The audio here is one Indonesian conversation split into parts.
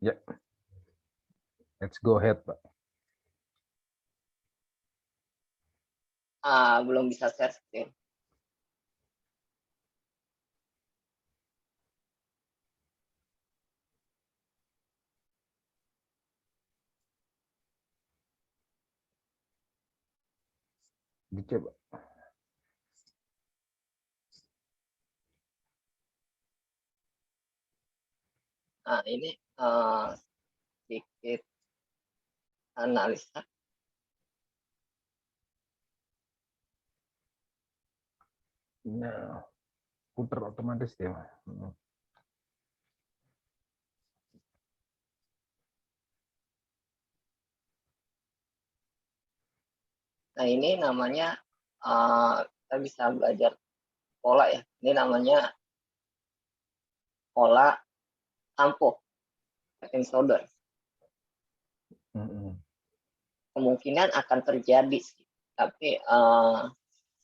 Ya, let's go ahead, Pak. Belum bisa share screen. Dicoba. Ini sedikit analisa. Nah, putar otomatis ya. Nah, ini namanya kita bisa belajar pola ya. Ini namanya pola Campo, head and shoulder. Kemungkinan akan terjadi, tapi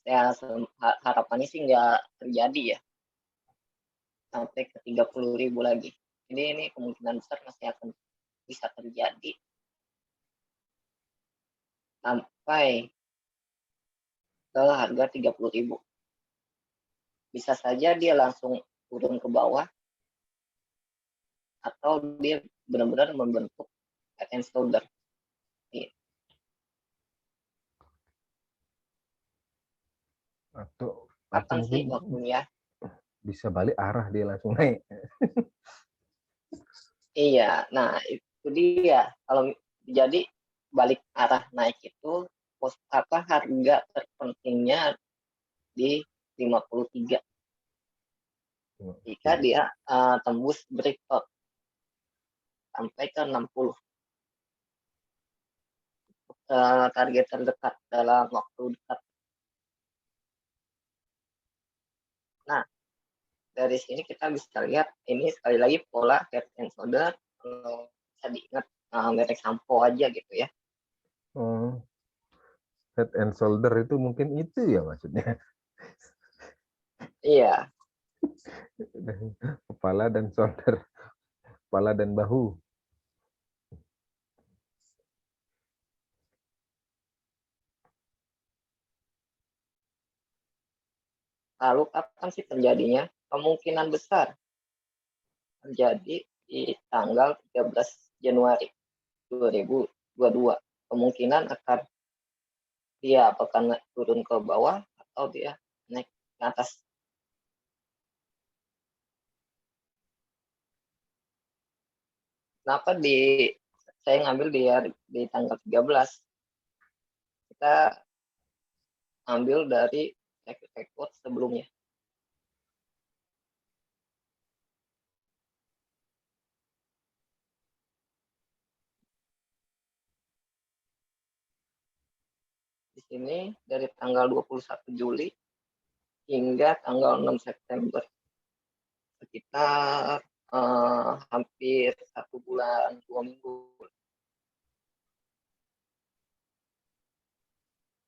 ya harapannya sih nggak terjadi ya sampai ke 30.000 lagi. Jadi ini kemungkinan besar masih akan bisa terjadi sampai ke harga 30.000. Bisa saja dia langsung turun ke bawah atau dia benar-benar membentuk head and shoulder. Atau Kapan sih mungkin waktunya? bisa balik arah dia langsung naik. Iya, nah itu dia. Kalau jadi balik arah naik itu harga terpentingnya di 53. Jika dia tembus breakout sampai ke 60. Target terdekat dalam waktu dekat. Nah, dari sini kita bisa lihat ini sekali lagi pola head and shoulder. Bisa diingat merek sampo aja gitu ya. Head and shoulder itu mungkin itu ya maksudnya. Iya. Kepala dan shoulder. Kepala dan bahu. Lalu kapan sih terjadinya? Kemungkinan besar terjadi di tanggal 13 Januari 2022. Kemungkinan akan dia apakah turun ke bawah atau dia naik ke atas. Kenapa saya ngambil di tanggal 13? Kita ambil dari record sebelumnya. Di sini dari tanggal 21 Juli hingga tanggal 6 September. Sekitar hampir 1 bulan 2 minggu.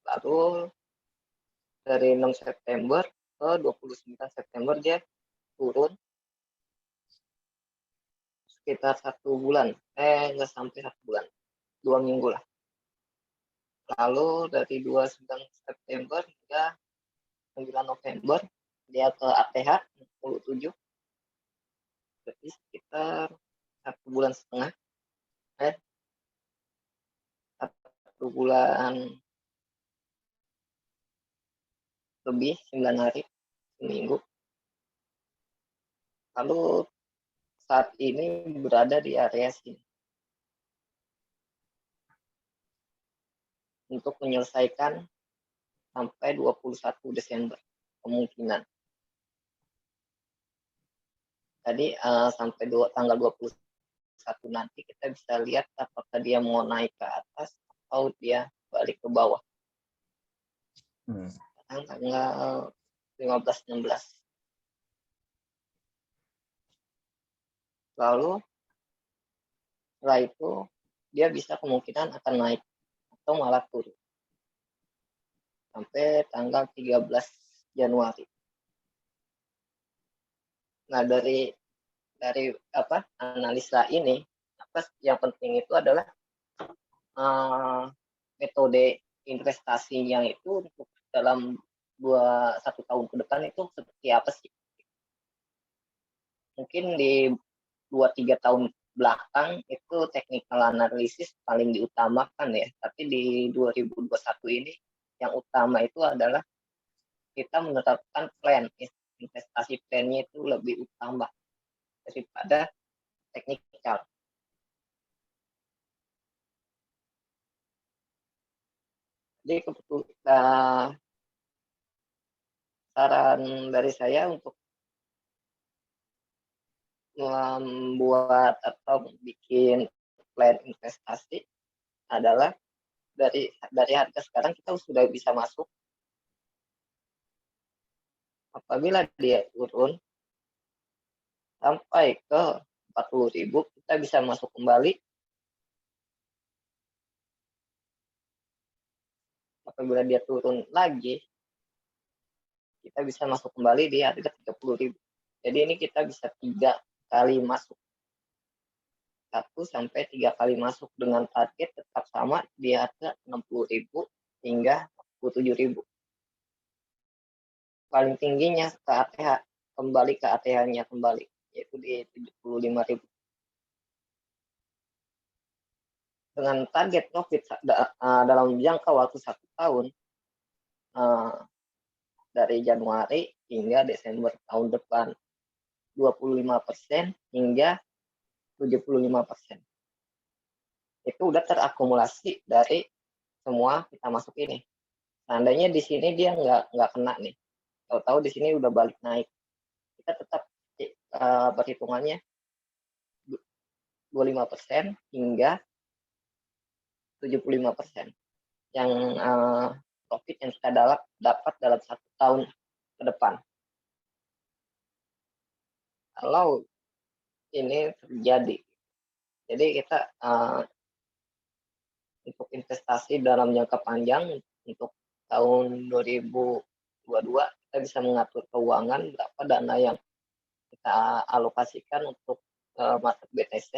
Lalu dari 6 September ke 29 September dia turun sekitar 1 bulan. Nggak sampai 1 bulan. 2 minggu lah. Lalu dari 29 September hingga 9 November dia ke ATH 67. Berarti sekitar 1 bulan setengah. 1 bulan lebih, 9 hari, seminggu. Lalu saat ini berada di area sini. Untuk menyelesaikan sampai 21 Desember kemungkinan. Tadi sampai tanggal 21 nanti kita bisa lihat apakah dia mau naik ke atas atau dia balik ke bawah. Tanggal 15-16. Lalu setelah itu dia bisa kemungkinan akan naik atau malah turun sampai tanggal 13 Januari. Nah, dari analisa ini plus yang penting itu adalah metode investasinya itu untuk dalam 1 tahun ke depan itu seperti apa sih? Mungkin di 2-3 tahun belakang itu technical analysis paling diutamakan ya, tapi di 2021 ini yang utama itu adalah kita menetapkan plan, investasi plan-nya itu lebih utama daripada teknikal. Jadi kebetulan saran dari saya untuk membuat atau bikin plan investasi adalah dari harga sekarang kita sudah bisa masuk. Apabila dia turun sampai ke 40.000, kita bisa masuk kembali. Apabila dia turun lagi, kita bisa masuk kembali di harga 30.000. Jadi ini kita bisa 3 kali masuk. 1-3 kali masuk dengan target tetap sama di harga 60.000 hingga 47.000. Paling tingginya ke ATH, kembali ke ATH-nya kembali, yaitu di 75.000. Dengan target profit dalam jangka waktu 1 tahun, dari Januari hingga Desember tahun depan, 25% hingga 75%. Itu udah terakumulasi dari semua kita masuk ini. Seandainya di sini dia nggak kena nih, tahu-tahu di sini udah balik naik, kita tetap perhitungannya 25% hingga 75% yang profit yang kita dapat dalam 1 tahun ke depan. Kalau ini terjadi, jadi kita untuk investasi dalam jangka panjang untuk tahun 2022 kita bisa mengatur keuangan berapa dana yang kita alokasikan untuk market BTC.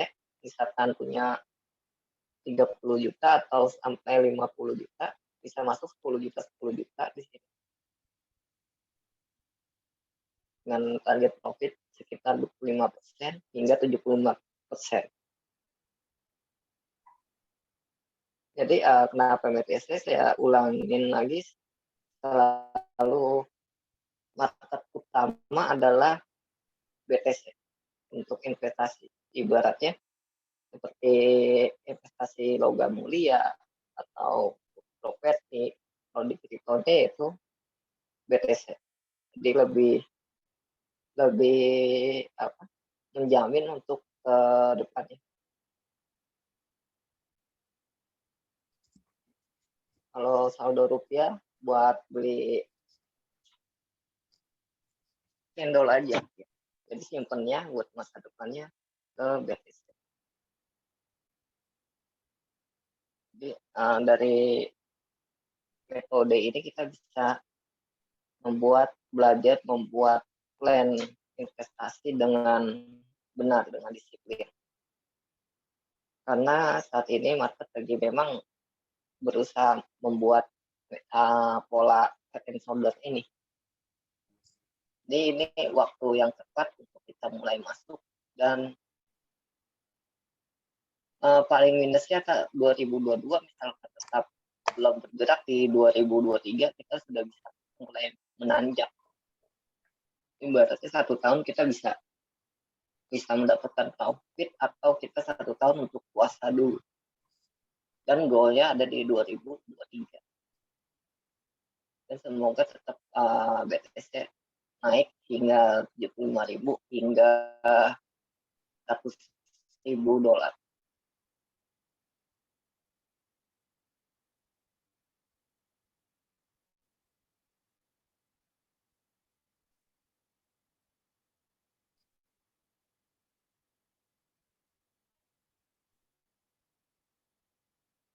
Misalkan punya 30 juta atau sampai 50 juta, bisa masuk 10 juta di sini. Dengan target profit sekitar 25% hingga 75%. Jadi kenapa BTC saya ulangin lagi, selalu market utama adalah BTC untuk investasi. Ibaratnya seperti investasi logam mulia atau properti, kalau di kriptonya itu BTC. Jadi lebih menjamin untuk ke depannya. Kalau saldo rupiah buat beli cendol aja, jadi simpennya buat masa depannya ke BTC. Jadi dari metode ini kita bisa belajar membuat plan investasi dengan benar, dengan disiplin. Karena saat ini market lagi memang berusaha membuat pola head and shoulder ini. Jadi ini waktu yang tepat untuk kita mulai masuk, dan paling minusnya 2022 misalkan tetap belum bergerak, di 2023 kita sudah bisa mulai menanjak. Ibaratnya 1 tahun kita bisa mendapatkan profit, atau kita 1 tahun untuk puasa dulu. Dan goalnya ada di 2023. Dan semoga tetap BTC naik hingga 75.000 hingga 100.000 dolar.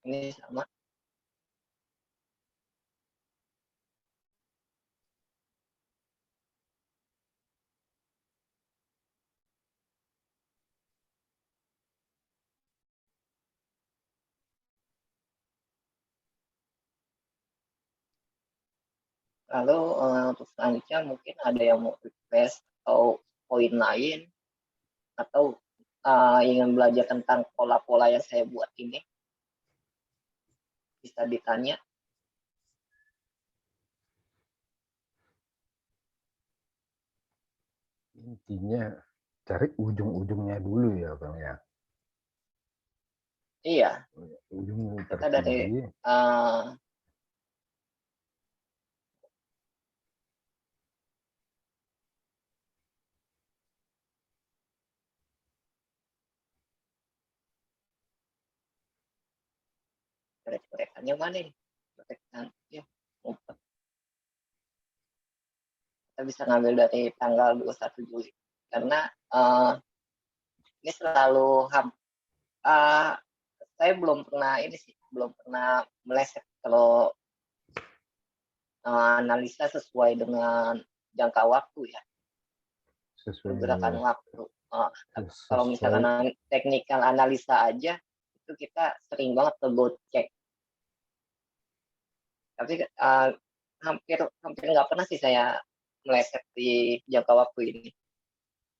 Ini sama. Lalu untuk selanjutnya mungkin ada yang mau request atau poin lain atau ingin belajar tentang pola-pola yang saya buat ini, bisa ditanya. Intinya cari ujung-ujungnya dulu ya Bang ya. Iya, Ujung kita dari tertinggi. coret-coretannya mana nih? Coretan, ya, ngumpet. Kita bisa ngambil dari tanggal 21 Juli. Karena ini selalu saya belum pernah meleset kalau analisa sesuai dengan jangka waktu ya, Sesuai pergerakan dengan waktu. Kalau sesuai misalkan teknikal analisa aja, itu kita sering banget go check. Tapi hampir nggak pernah sih saya meleset di jangka waktu ini.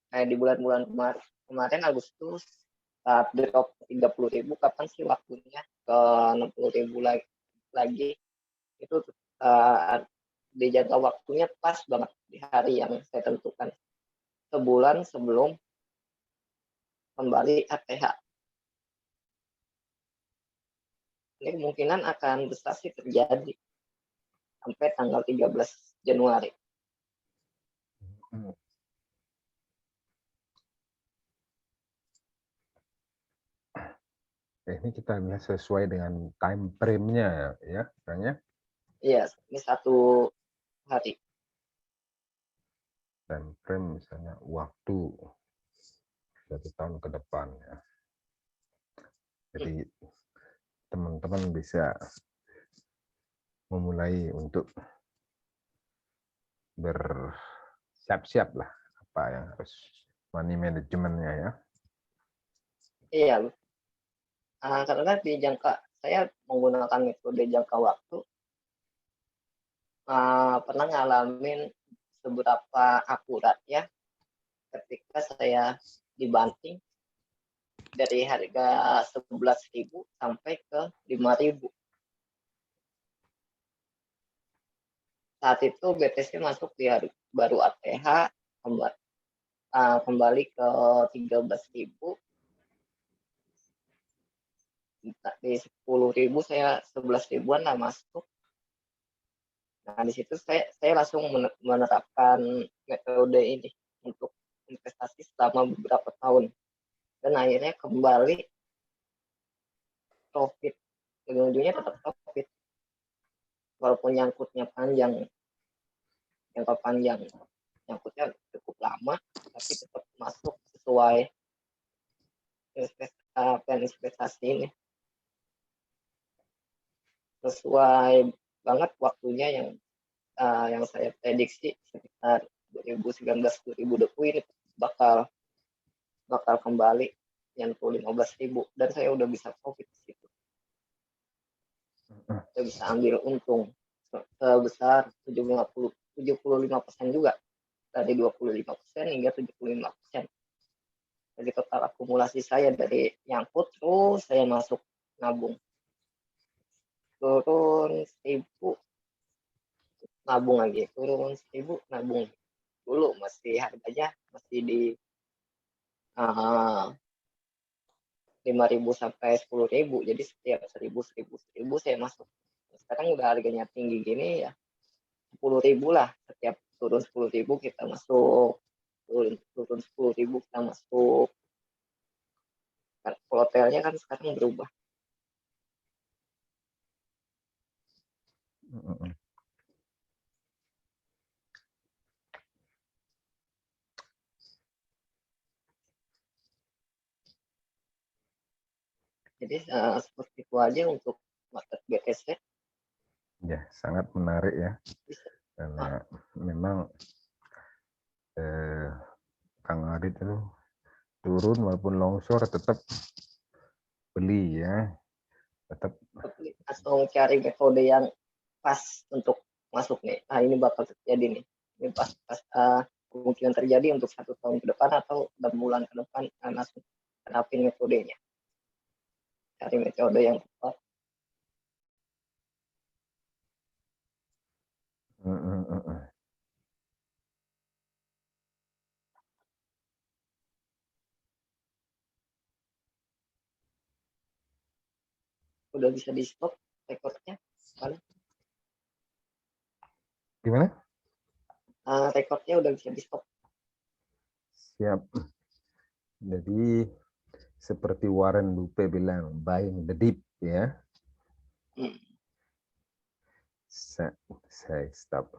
Kayak di bulan-bulan kemarin Agustus saat drop 30.000, kapan sih waktunya ke 60.000 lagi itu di jangka waktunya pas banget di hari yang saya tentukan, sebulan sebelum kembali ATH. Ini kemungkinan akan besar sih terjadi sampai tanggal 13 Januari. Ini kita lihat sesuai dengan time frame-nya ya, katanya. Iya, ini 1 hari. Time frame misalnya waktu 1 tahun ke depan ya. Jadi teman-teman bisa memulai untuk bersiap-siap lah apa yang harus money manajemennya ya. Iya, karena saya menggunakan metode jangka waktu, pernah ngalamin seberapa akurat ya ketika saya dibanting dari harga 11.000 sampai ke 5.000. Saat itu BTC masuk di hari baru ATH, kembali ke 13.000. Di 10.000 saya 11.000-an lah masuk. Nah, di situ saya langsung menerapkan metode ini untuk investasi selama beberapa tahun. Dan akhirnya kembali profit. Ujung-ujungnya tetap profit. Walaupun nyangkutnya panjang, jangka panjang, nyangkutnya cukup lama, tapi tetap masuk sesuai plan investasi ini. Sesuai banget waktunya yang saya prediksi sekitar 2019-2020 ini bakal kembali yang 15.000 dan saya udah bisa profit di situ. Saya bisa ambil untung sebesar 75% juga, dari 25% hingga 75%. Jadi total akumulasi saya dari nyangkut terus saya masuk nabung, turun 1.000 nabung lagi, turun 1.000 nabung. Dulu masih harganya masih di 5.000 sampai 10.000, jadi setiap 1.000 saya masuk. Sekarang udah harganya tinggi gini ya, 10.000 lah, setiap turun 10.000 kita masuk, turun 10.000 kita masuk. Hotelnya kan sekarang berubah. Jadi seperti itu aja untuk market BTC. Ya, sangat menarik ya. Karena memang Kang Adit itu turun walaupun longsor tetap beli ya. Tetap atau cari metode yang pas untuk masuk nih. Nah, ini bakal terjadi nih. Ini pas kemungkinan terjadi untuk 1 tahun ke depan atau 6 bulan ke depan, langsung terapin metodenya. Cari metode yang tepat. Udah bisa di stop rekornya sekarang. Gimana? Rekornya udah bisa di stop. Siap. Jadi seperti Warren Buffett bilang, buying the dip, ya. Saya stop.